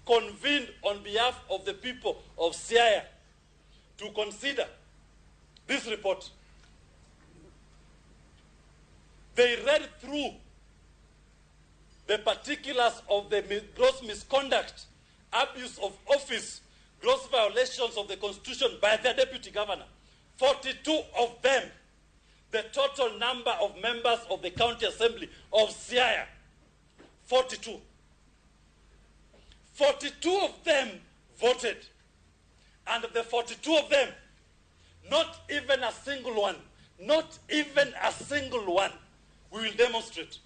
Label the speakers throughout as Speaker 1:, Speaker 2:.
Speaker 1: convened on behalf of the people of Siaya to consider this report. They read through the particulars of the gross misconduct, abuse of office, gross violations of the Constitution by the deputy governor. 42 of them, the total number of members of the county assembly of Siaya, 42. 42 of them voted. And of the 42 of them, not even a single one, not even a single one, we will demonstrate,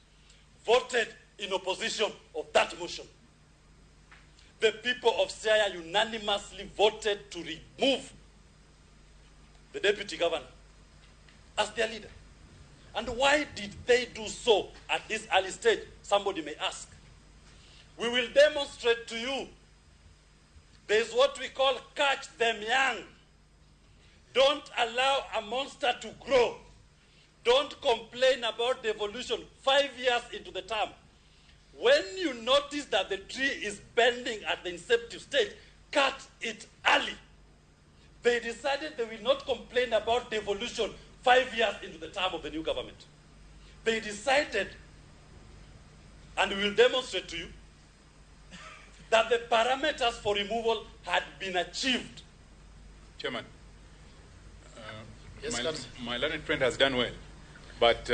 Speaker 1: voted in opposition of that motion. The people of Siaya unanimously voted to remove the deputy governor as their leader. And why did they do so at this early stage? Somebody may ask. We will demonstrate to you. There is what we call catch them young. Don't allow a monster to grow. Don't complain about devolution 5 years into the term. When you notice that the tree is bending at the inceptive stage, cut it early. They decided they will not complain about devolution 5 years into the term of the new government. They decided, and we will demonstrate to you, that the parameters for removal had been achieved.
Speaker 2: Chairman,
Speaker 3: Yes,
Speaker 2: my learned friend has done well, but